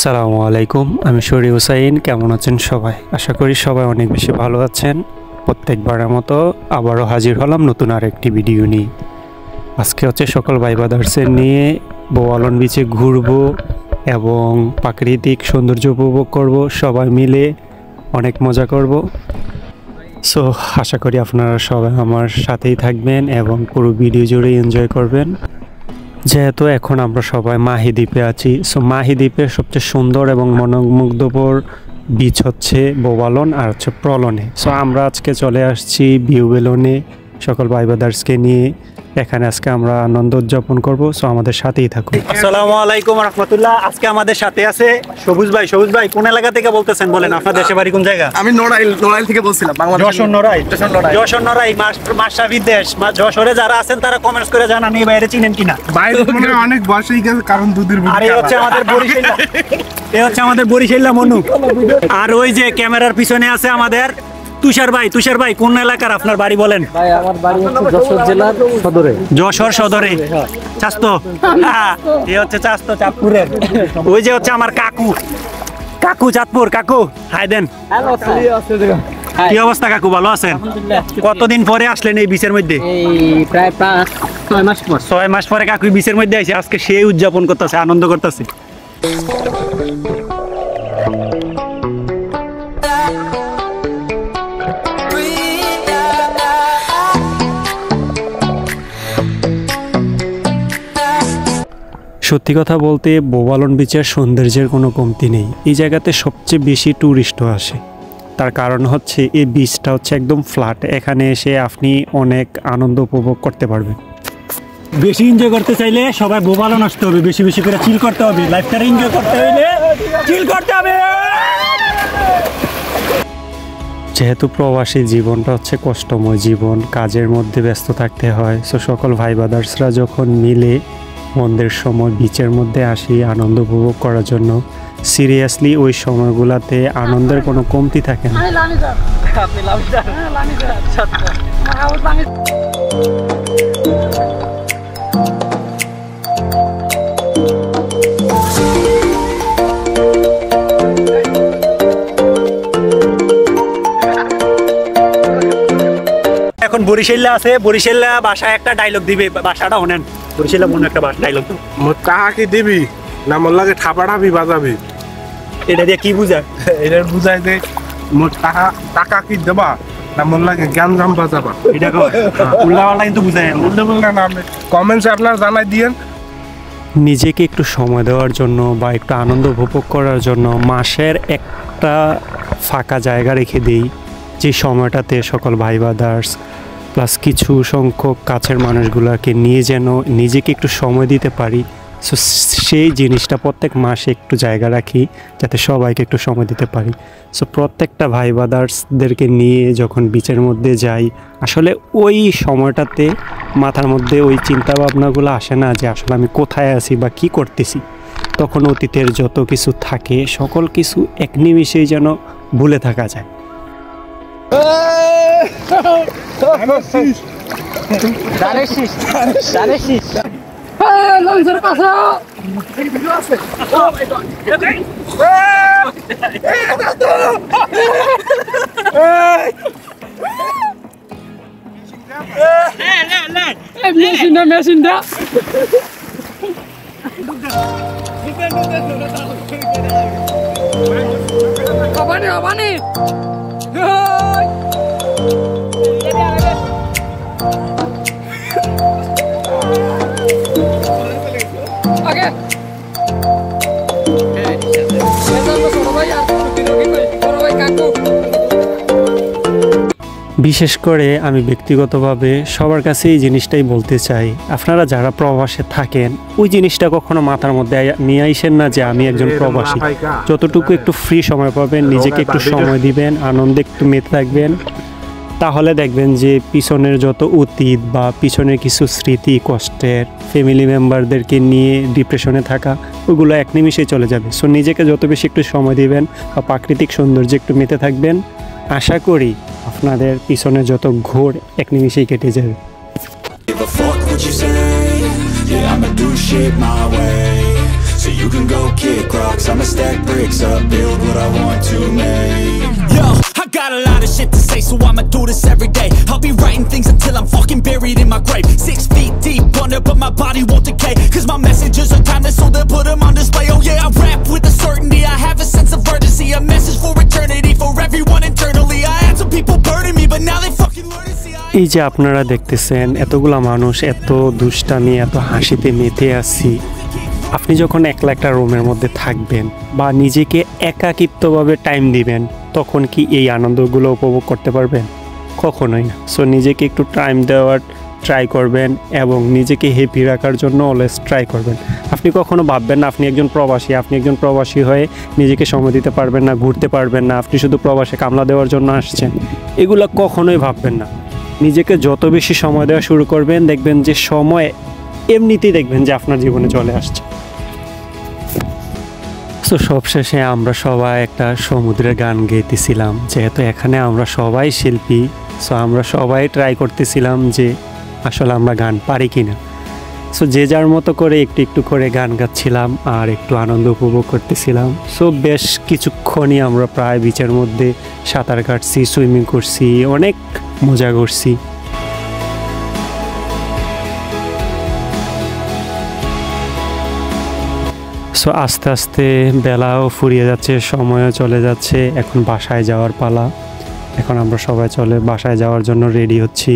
আসসালামু আলাইকুম, আমি শরী হুসাইন। কেমন আছেন সবাই? আশা করি সবাই অনেক বেশি ভালো আছেন। প্রত্যেকবারের মতো আবারও হাজির হলাম নতুন আরেকটি ভিডিও নিয়ে। আজকে হচ্ছে সকল ভাই ব্রাদার্সের নিয়ে বোয়ালন বিচে ঘুরবো এবং প্রাকৃতিক সৌন্দর্য উপভোগ করব, সবাই মিলে অনেক মজা করব। সো আশা করি আপনারা সবাই আমার সাথেই থাকবেন এবং পুরো ভিডিও জুড়ে এনজয় করবেন। যেহেতু এখন আমরা সবাই মাহি দ্বীপে আছি, সো মাহি দ্বীপের সবচেয়ে সুন্দর এবং মনোমুগ্ধকর বিচ হচ্ছে বোয়ালন আর হচ্ছে প্রলনে। সো আমরা আজকে চলে আসছি ভিউ বেলনে সকল ভাই ব্রাদার্সকে নিয়ে। এখানে আজকে আমরা আনন্দ উদযাপন করবো। সো আমাদের সাথেই থাকুন। আসসালামু আলাইকুম রাহমাতুল্লাহ। আজকে আমাদের সাথে আছে সবুজ ভাই। সবুজ ভাই কোন এলাকা থেকে বলতেছেন বলেন? আপনার দেশে বাড়ি কোন জায়গা? আমি নড়াইল থেকে বলছিলাম। বাংলাদেশ যশোর নড়াইল মাশরাফির দেশ। যশোরে যারা আছেন তারা কমেন্টস করে জানান এই বাইরে চিনেন কিনা। বাইরে অনেক বয়সই গেছে, কারণ দুধের আর এই হচ্ছে আমাদের বরিশাল্লা মনু। আর ওই যে ক্যামেরার পিছনে আছে আমাদের তুষার ভাই কোন এলাকার আপনার বাড়ি বলেন? ভাই আমার বাড়ি হচ্ছে যশোর জেলার সদরে। যশোর সদরে চাস্তো। এই হচ্ছে চাস্তো চাঁদপুরের। ওই যে হচ্ছে আমার কাকু চাঁদপুর। কাকু হাই দেন। কি অবস্থা কাকু, ভালো আছেন? কতদিন পরে আসলেন এই বিচের মধ্যে? এই প্রায় 6 মাস পর। 6 মাস পরে কাকু বিচের মধ্যে আইছে। আজকে সেই উদযাপন করতেছে, আনন্দ করতেছে। সত্যি কথা বলতে বোয়ালন বিচের সৌন্দর্যের কোনো কমতি নেই। এই জায়গাতে সবচেয়ে বেশি ট্যুরিস্টও আসে। তার কারণ হচ্ছে এই বিচটা হচ্ছে একদম ফ্ল্যাট। এখানে এসে আপনি অনেক আনন্দ উপভোগ করতে পারবেন। বেশি এনজয় করতে চাইলে সবাই বোয়ালন আসতে হবে, বেশি বেশি করে চিল করতে হবে। লাইফটা এনজয় করতে হইলে চিল করতে হবে। যেহেতু প্রবাসী জীবনটা হচ্ছে কষ্টময় জীবন, কাজের মধ্যে ব্যস্ত থাকতে হয়। সো সকল ভাই ব্রাদার্সরা যখন মিলে বন্ধের সময় বিচের মধ্যে আসি আনন্দ উপভোগ করার জন্য, সিরিয়াসলি ওই সময়গুলোতে আনন্দের কোনো কমতি থাকে না। এখন বরিশাল্লা আছে, বরিশাল্লা ভাষায় একটা ডায়লগ দিবে, ভাষাটা শোনেন। বরিশাল্লা মনে একটা ডায়লগ। টাকা কি দিবি না মোর লাগে ঠাপাঠাপি বাজাবি? এটা দিয়ে কি বুঝায়? এটা বুঝাই যে মোর টাকা কি দেবা না মোর লাগে জ্ঞানজাম বাজাবা। এটা উল্লাপাল্লা কিন্তু বুঝায়। উল্টা না আপনি কমেন্টসে আপনারা জানাই দিয়েন। নিজেকে একটু সময় দেওয়ার জন্য বা একটু আনন্দ উপভোগ করার জন্য মাসের একটা ফাঁকা জায়গা রেখে দিই, যে সময়টাতে সকল ভাই ব্রাদার্স প্লাস কিছু সংখ্যক কাছের মানুষগুলোকে নিয়ে যেন নিজেকে একটু সময় দিতে পারি। সো সেই জিনিসটা প্রত্যেক মাসে একটু জায়গা রাখি যাতে সবাইকে একটু সময় দিতে পারি। সো প্রত্যেকটা ভাই ব্রাদার্সদেরকে নিয়ে যখন বিচের মধ্যে যাই, আসলে ওই সময়টাতে মাথার মধ্যে ওই চিন্তা ভাবনাগুলো আসে না যে আসলে আমি কোথায় আছি বা কি করতেছি। তখন অতীতের যত কিছু থাকে সকল কিছু এক নিমিষেই যেন ভুলে থাকা যায়। মেশিনটা হবানি বিশেষ করে আমি ব্যক্তিগতভাবে সবার কাছে এই জিনিসটাই বলতে চাই, আপনারা যারা প্রবাসে থাকেন ওই জিনিসটা কখনো মাথার মধ্যে নিয়ে আইসেন না যে আমি একজন প্রবাসী। যতটুকু একটু ফ্রি সময় পাবেন নিজেকে একটু সময় দিবেন, আনন্দে একটু মেতে থাকবেন, তাহলে দেখবেন যে পিছনের যত অতীত বা পিছনের কিছু স্মৃতি কষ্টের ফ্যামিলি মেম্বারদেরকে নিয়ে ডিপ্রেশনে থাকা ওগুলো এক নিমিষেই চলে যাবে। সো নিজেকে যত বেশি একটু সময় দিবেন বা প্রাকৃতিক সৌন্দর্যে একটু মেতে থাকবেন, আশা করি আপনাদের পিছনে যত ঘোর এক নিমিষেই কেটে যাবে। Give a fuck what you say. Yeah, I'ma do shit my way. So you can go kick rocks, I'ma stack bricks up, build what I want to make. Yo, I got a lot of shit to say, so I'ma do this every day. I'll be writing things until I'm fucking buried in my grave. 6 feet deep under, but my body won't decay, cause my messages are timeless, so they'll put them on display. Oh yeah, I rap with a certainty, I have a sense of urgency, a message for eternity, for everyone internally. I had some people burning me, but now they fucking learn to see. এই যে আপনারা দেখতেছেন এতগুলা মানুষ, এত দুষ্টামি, এত হাসিতে মেতে আছি। আপনি যখন একলা একটা রুমের মধ্যে থাকবেন বা নিজেকে একাকিত্বভাবে টাইম দিবেন, তখন কি এই আনন্দগুলো উপভোগ করতে পারবেন? কখনোই না। সো নিজেকে একটু টাইম দেওয়ার ট্রাই করবেন এবং নিজেকে হ্যাপি রাখার জন্য অলওয়েজ ট্রাই করবেন। আপনি কখনো ভাববেন না আপনি একজন প্রবাসী হয়ে নিজেকে সময় দিতে পারবেন না, ঘুরতে পারবেন না, আপনি শুধু প্রবাসে কামলা দেওয়ার জন্য আসছেন, এগুলো কখনোই ভাববেন না। নিজেকে যত বেশি সময় দেওয়া শুরু করবেন, দেখবেন যে সময় এমনিতেই দেখবেন যে আপনার জীবনে চলে আসছে। সো সবশেষে আমরা সবাই একটা সমুদ্রের গান গেয়েছিলাম, যেহেতু এখানে আমরা সবাই শিল্পী। সো আমরা সবাই ট্রাই করতেছিলাম যে আসলে আমরা গান পারি কিনা। সো যে যার মতো করে একটু একটু করে গান গাচ্ছিলাম আর একটু আনন্দ উপভোগ করতেছিলাম। সো বেশ কিছুক্ষণই আমরা প্রায় বিচের মধ্যে সাঁতার কাটছি, সুইমিং করছি, অনেক মজা করছি। সো আস্তে আস্তে বেলাও ফুরিয়ে যাচ্ছে, সময়ও চলে যাচ্ছে, এখন বাসায় যাওয়ার পালা। এখন আমরা সবাই বাসায় যাওয়ার জন্য রেডি হচ্ছি।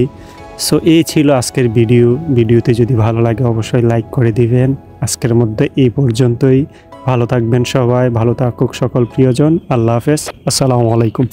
সো এই ছিল আজকের ভিডিওতে যদি ভালো লাগে অবশ্যই লাইক করে দিবেন। আজকের মধ্যে এই পর্যন্তই। ভালো থাকবেন সবাই, ভালো থাকুক সকল প্রিয়জন। আল্লাহ হাফেজ, আসসালামু আলাইকুম।